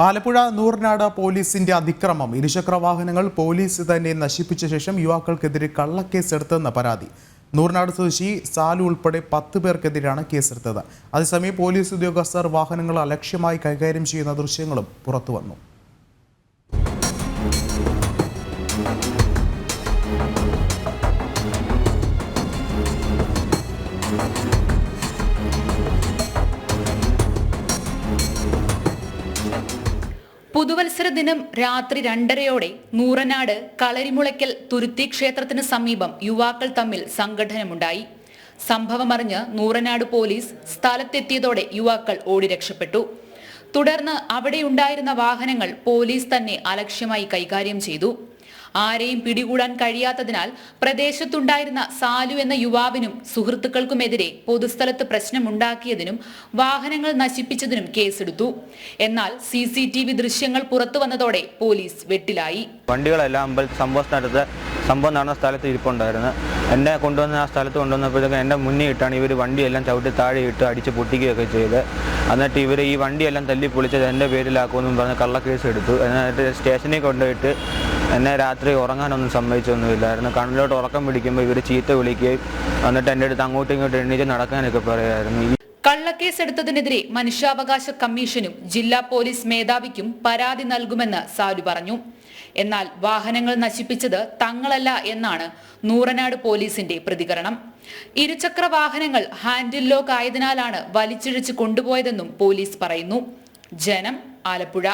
ആലപ്പുഴ നൂറനാട് പോലീസിന്റെ അതിക്രമം ഇരുചക്ര വാഹനങ്ങൾ പോലീസ് തന്നെ നശിപ്പിച്ച ശേഷം യുവാക്കൾക്കെതിരെ കള്ളക്കേസ് എടുത്തെന്ന പരാതി. നൂറനാട് സ്വദേശി സാലു ഉൾപ്പെടെ 10 പേർക്കെതിരെയാണ് കേസെടുത്തത്. അതേസമയം പോലീസ് ഉദ്യോഗസ്ഥർ വാഹനങ്ങൾ അലക്ഷ്യമായി കൈകാര്യം ചെയ്യുന്ന ദൃശ്യങ്ങളും പുറത്തുവന്നു. പുതുവത്സര ദിനം രാത്രി 2:30-ഓടെ നൂറനാട് കളരിമുളയ്ക്കൽ തുരുത്തി ക്ഷേത്രത്തിന് സമീപം യുവാക്കൾ തമ്മിൽ സംഘട്ടനമുണ്ടായി. സംഭവമറിഞ്ഞ് നൂറനാട് പോലീസ് സ്ഥലത്തെത്തിയതോടെ യുവാക്കൾ ഓടി രക്ഷപ്പെട്ടു. തുടർന്ന് അവിടെയുണ്ടായിരുന്ന വാഹനങ്ങൾ പോലീസ് തന്നെ അലക്ഷ്യമായി കൈകാര്യം ചെയ്തു. ആരെയും പിടികൂടാൻ കഴിയാത്തതിനാൽ പ്രദേശത്തുണ്ടായിരുന്ന സാലു എന്ന യുവാവിനും സുഹൃത്തുക്കൾക്കുമെതിരെ പൊതുസ്ഥലത്ത് പ്രശ്നമുണ്ടാക്കിയതിനും വാഹനങ്ങൾ നശിപ്പിച്ചതിനും കേസെടുത്തു. എന്നാൽ CCTV ദൃശ്യങ്ങൾ പുറത്തു വന്നതോടെ പോലീസ് വെട്ടിലായി. വണ്ടികളെല്ലാം സംഭവം നടന്ന സ്ഥലത്ത് ഇരിപ്പുണ്ടായിരുന്നു. എന്നെ കൊണ്ടുവന്ന ആ സ്ഥലത്ത് കൊണ്ടുവന്നപ്പോഴത്തേക്കും എൻ്റെ മുന്നിൽ ഇട്ടാണ് ഇവർ വണ്ടിയെല്ലാം ചവിട്ടി താഴെ ഇട്ട് അടിച്ച് പൊട്ടിക്കുകയൊക്കെ ചെയ്ത്. എന്നിട്ട് ഇവർ ഈ വണ്ടിയെല്ലാം തല്ലി പൊളിച്ചത് എൻ്റെ പേരിലാക്കുമെന്നും പറഞ്ഞ് കള്ളക്കേസ് എടുത്തു. എന്നിട്ട് സ്റ്റേഷനിൽ കൊണ്ടുപോയിട്ട് എന്നെ രാത്രി ഉറങ്ങാനൊന്നും സമ്മതിച്ചൊന്നുമില്ലായിരുന്നു. കണ്ണിലോട്ട് ഉറക്കം പിടിക്കുമ്പോൾ ഇവർ ചീത്ത വിളിക്കുകയും എന്നിട്ട് എൻ്റെ അടുത്ത് അങ്ങോട്ടും ഇങ്ങോട്ടും എണ്ണീറ്റ് നടക്കാനൊക്കെ പറയുമായിരുന്നു. കള്ളക്കേസെടുത്തതിനെതിരെ മനുഷ്യാവകാശ കമ്മീഷനും ജില്ലാ പോലീസ് മേധാവിക്കും പരാതി നൽകുമെന്ന് സാലു പറഞ്ഞു. എന്നാൽ വാഹനങ്ങൾ നശിപ്പിച്ചത് തങ്ങളല്ല എന്നാണ് നൂറനാട് പോലീസിന്റെ പ്രതികരണം. ഇരുചക്ര വാഹനങ്ങൾ ഹാൻഡിൽ ലോക്ക് ആയതിനാലാണ് വലിച്ചിഴച്ച് കൊണ്ടുപോയതെന്നും പോലീസ് പറയുന്നു. ജനം, ആലപ്പുഴ.